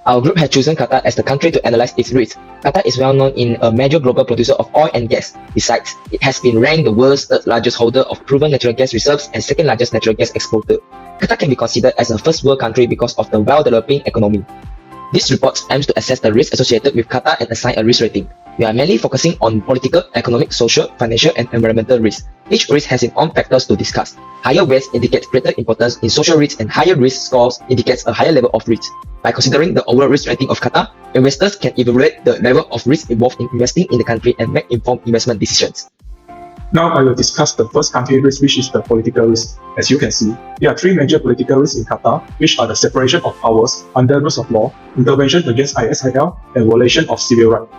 Our group has chosen Qatar as the country to analyze its risks. Qatar is well known in a major global producer of oil and gas. Besides, it has been ranked the world's third largest holder of proven natural gas reserves and second largest natural gas exporter. Qatar can be considered as a first world country because of the well-developing economy. This report aims to assess the risks associated with Qatar and assign a risk rating. We are mainly focusing on political, economic, social, financial, and environmental risks. Each risk has its own factors to discuss. Higher weights indicate greater importance in social risks, and higher risk scores indicates a higher level of risk. By considering the overall risk rating of Qatar, investors can evaluate the level of risk involved in investing in the country and make informed investment decisions. Now I will discuss the first country risk, which is the political risk. As you can see, there are three major political risks in Qatar, which are the separation of powers under rules of law, intervention against ISIL, and violation of civil rights.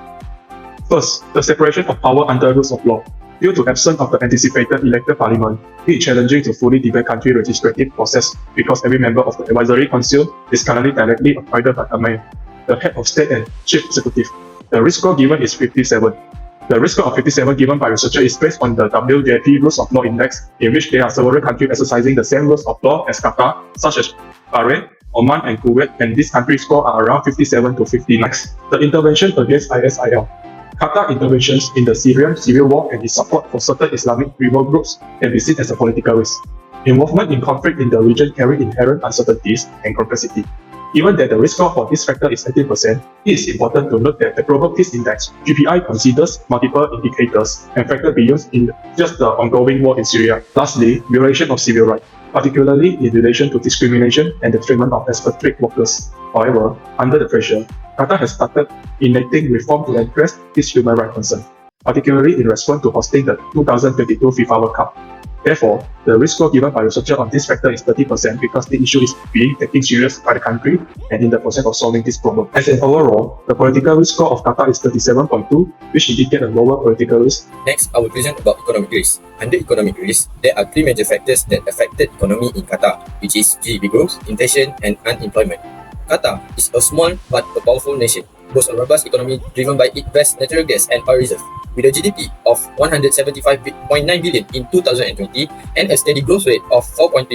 First, the separation of power under rules of law. Due to absence of the anticipated elected parliament, it is challenging to fully debate country legislative process because every member of the advisory council is currently directly appointed by the mayor, the head of state and chief executive. The risk score given is 57. The risk score of 57 given by researcher is based on the WJP Rules of Law Index, in which there are several countries exercising the same rules of law as Qatar, such as Bahrain, Oman, and Kuwait, and these countries' score are around 57 to 59. The intervention against ISIL. Qatar interventions in the Syrian civil war and its support for certain Islamic rebel groups can be seen as a political risk. Involvement in conflict in the region carry inherent uncertainties and complexity. Given that the risk score for this factor is 18%, it is important to note that the Global Peace Index (GPI) considers multiple indicators and factors beyond in just the ongoing war in Syria. Lastly, violation of civil rights, particularly in relation to discrimination and the treatment of expatriate workers. However, under the pressure, Qatar has started enacting reform to address this human rights concern, particularly in response to hosting the 2022 FIFA World Cup. Therefore, the risk score given by researcher on this factor is 30% because the issue is being taken serious by the country and in the process of solving this problem. As an overall, the political risk score of Qatar is 37.2, which indicates a lower political risk. Next, I will present about economic risk. Under economic risk, there are three major factors that affected economy in Qatar, which is GDP growth, inflation, and unemployment. Qatar is a small but a powerful nation, boasts a robust economy driven by its vast natural gas and oil reserve. With a GDP of 175.9 billion in 2020 and a steady growth rate of 4.3%,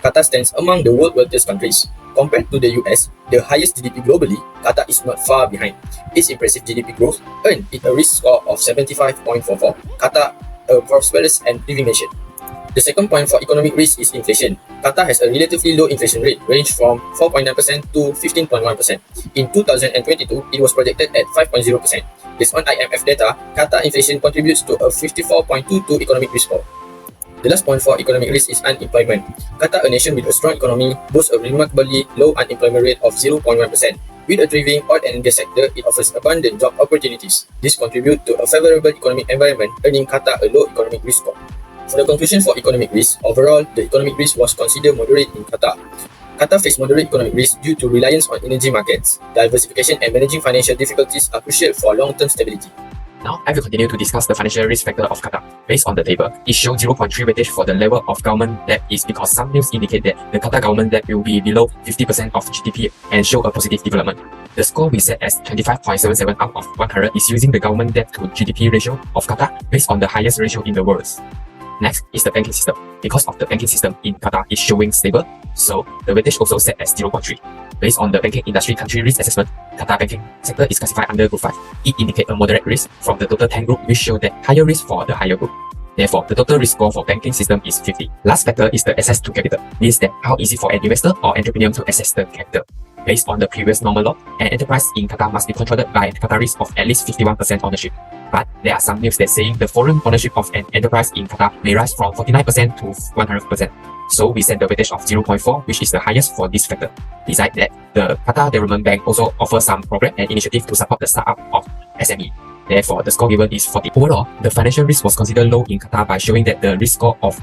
Qatar stands among the world's wealthiest countries. Compared to the US, the highest GDP globally, Qatar is not far behind. Its impressive GDP growth earned it a risk score of 75.44. Qatar, a prosperous and thriving nation. The second point for economic risk is inflation. Qatar has a relatively low inflation rate, ranged from 4.9% to 15.1%. In 2022, it was projected at 5.0%. Based on IMF data, Qatar inflation contributes to a 54.22 economic risk score. The last point for economic risk is unemployment. Qatar, a nation with a strong economy, boasts a remarkably low unemployment rate of 0.1%. With a thriving oil and gas sector, it offers abundant job opportunities. This contributes to a favorable economic environment, earning Qatar a low economic risk score. For the conclusion for economic risk, overall, the economic risk was considered moderate in Qatar. Qatar faced moderate economic risk due to reliance on energy markets. Diversification and managing financial difficulties are crucial for long-term stability. Now, I will continue to discuss the financial risk factor of Qatar. Based on the table, it shows 0.3 weightage for the level of government debt is because some news indicate that the Qatar government debt will be below 50% of GDP and show a positive development. The score we set as 25.77 out of 100 is using the government debt to GDP ratio of Qatar based on the highest ratio in the world. Next is the banking system. Because of the banking system in Qatar is showing stable, so the weightage also set as 0.3. Based on the banking industry country risk assessment, Qatar banking sector is classified under Group 5. It indicates a moderate risk from the total 10 group, which show that higher risk for the higher group. Therefore, the total risk score for banking system is 50. Last factor is the access to capital. Means that how easy for an investor or entrepreneur to access the capital. Based on the previous normal law, an enterprise in Qatar must be controlled by Qataris of at least 51% ownership. But there are some news that saying the foreign ownership of an enterprise in Qatar may rise from 49% to 100%. So we set the weightage of 0.4, which is the highest for this factor. Besides that, the Qatar Development Bank also offers some program and initiative to support the startup of SME. Therefore, the score given is 40. Overall, the financial risk was considered low in Qatar by showing that the risk score of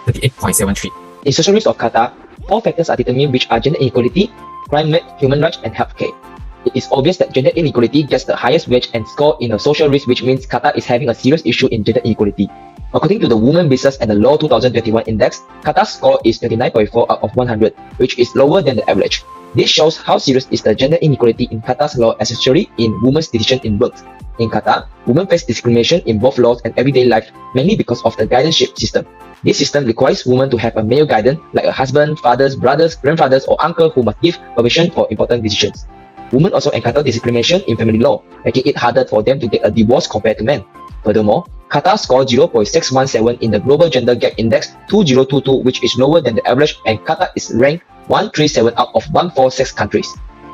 38.73. In social risk of Qatar, 4 factors are determined, which are gender inequality, crime rate, human rights, and healthcare. It is obvious that gender inequality gets the highest weight and score in a social risk, which means Qatar is having a serious issue in gender inequality. According to the Women Business and the Law 2021 Index, Qatar's score is 29.4 out of 100, which is lower than the average. This shows how serious is the gender inequality in Qatar's law, especially in women's decision in work. In Qatar, women face discrimination in both laws and everyday life, mainly because of the guardianship system. This system requires women to have a male guardian, like a husband, fathers, brothers, grandfathers, or uncle who must give permission for important decisions. Women also encounter discrimination in family law, making it harder for them to get a divorce compared to men. Furthermore, Qatar scored 0.617 in the Global Gender Gap Index 2022, which is lower than the average, and Qatar is ranked 137 out of 146 countries.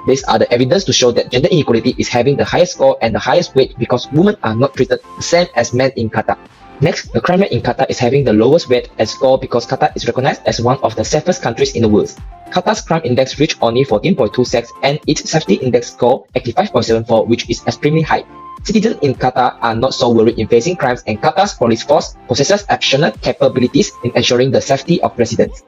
These are the evidence to show that gender inequality is having the highest score and the highest weight because women are not treated the same as men in Qatar. Next, the crime rate in Qatar is having the lowest weight and score because Qatar is recognized as one of the safest countries in the world. Qatar's crime index reached only 14.26 and its safety index score 85.74, which is extremely high. Citizens in Qatar are not so worried in facing crimes, and Qatar's police force possesses exceptional capabilities in ensuring the safety of residents.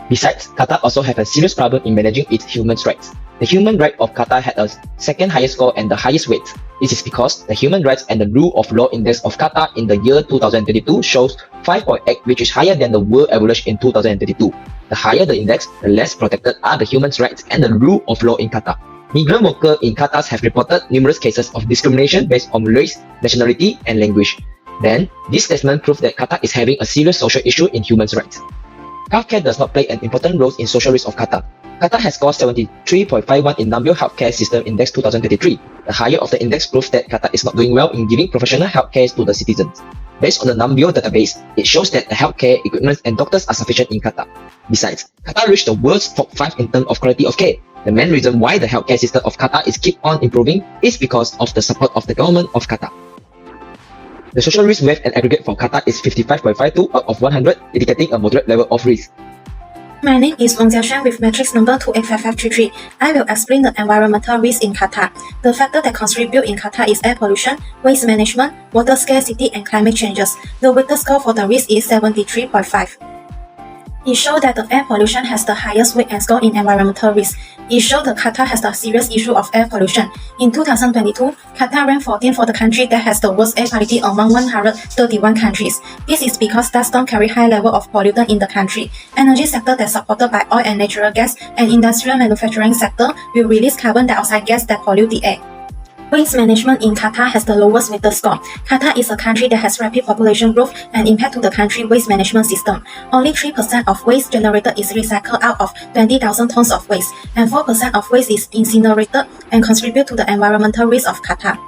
Besides, Qatar also has a serious problem in managing its human rights. The human rights of Qatar had a second highest score and the highest weight. This is because the Human Rights and the Rule of Law Index of Qatar in the year 2022 shows 5.8, which is higher than the world average in 2022. The higher the index, the less protected are the human rights and the rule of law in Qatar. Migrant workers in Qatar have reported numerous cases of discrimination based on race, nationality, and language. Then, this statement proves that Qatar is having a serious social issue in human rights. Healthcare does not play an important role in social risk of Qatar. Qatar has scored 73.51 in Nambio Healthcare System Index 2023. The higher of the index proves that Qatar is not doing well in giving professional healthcare to the citizens. Based on the Nambio database, it shows that the healthcare equipment and doctors are sufficient in Qatar. Besides, Qatar reached the world's top 5 in terms of quality of care. The main reason why the healthcare system of Qatar is keep on improving is because of the support of the government of Qatar. The social risk wave and aggregate for Qatar is 55.52 out of 100, indicating a moderate level of risk. My name is Wang Jiaxuan with matrix number 285533. I will explain the environmental risk in Qatar. The factors that contribute in Qatar is air pollution, waste management, water scarcity, and climate changes. The weighted score for the risk is 73.5. It shows that the air pollution has the highest weight and score in environmental risk. It shows that Qatar has the serious issue of air pollution. In 2022, Qatar ranked 14 for the country that has the worst air quality among 131 countries. This is because dust storms carry high level of pollutant in the country. Energy sector that's supported by oil and natural gas and industrial manufacturing sector will release carbon dioxide gas that pollute the air. Waste management in Qatar has the lowest weighted score. Qatar is a country that has rapid population growth and impact to the country waste management system. Only 3% of waste generated is recycled out of 20,000 tons of waste, and 4% of waste is incinerated and contribute to the environmental risk of Qatar.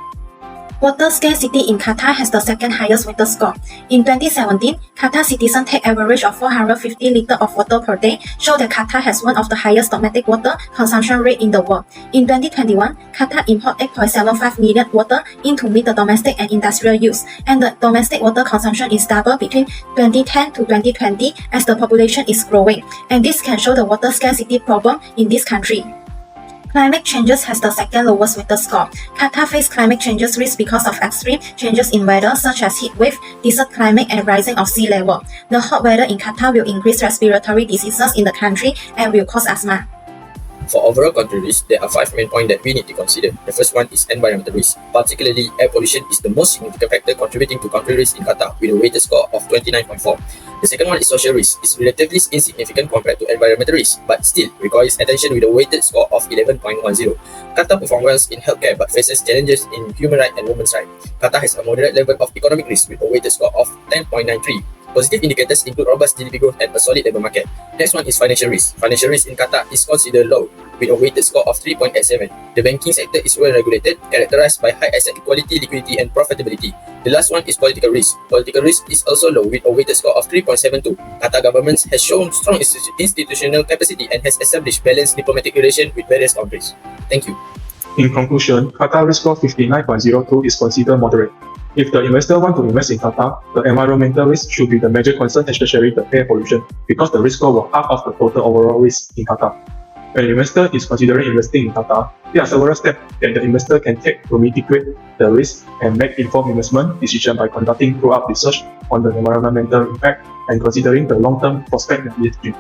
Water scarcity in Qatar has the second highest weighted score. In 2017, Qatar citizens take average of 450 liters of water per day, show that Qatar has one of the highest domestic water consumption rate in the world. In 2021, Qatar import 8.75 million water in to meet the domestic and industrial use, and the domestic water consumption is double between 2010 to 2020 as the population is growing, and this can show the water scarcity problem in this country. Climate changes has the second lowest weighted score. Qatar faces climate changes risk because of extreme changes in weather such as heat wave, desert climate, and rising of sea level. The hot weather in Qatar will increase respiratory diseases in the country and will cause asthma. For overall country risk, there are 5 main points that we need to consider. The first one is environmental risk. Particularly, air pollution is the most significant factor contributing to country risk in Qatar with a weighted score of 29.4. The second one is social risk. It's relatively insignificant compared to environmental risk, but still requires attention with a weighted score of 11.10. Qatar performs well in healthcare but faces challenges in human rights and women's rights. Qatar has a moderate level of economic risk with a weighted score of 10.93. Positive indicators include robust GDP growth and a solid labor market. Next one is financial risk. Financial risk in Qatar is considered low, with a weighted score of 3.87. The banking sector is well regulated, characterized by high asset quality, liquidity, and profitability. The last one is political risk. Political risk is also low, with a weighted score of 3.72. Qatar government has shown strong institutional capacity and has established balanced diplomatic relations with various countries. Thank you. In conclusion, Qatar risk score 59.02 is considered moderate. If the investor want to invest in Qatar, the environmental risk should be the major concern, especially the air pollution, because the risk score will half of the total overall risk in Qatar. When an investor is considering investing in Qatar, there are several steps that the investor can take to mitigate the risk and make informed investment decision by conducting thorough research on the environmental impact and considering the long-term prospect of ESG.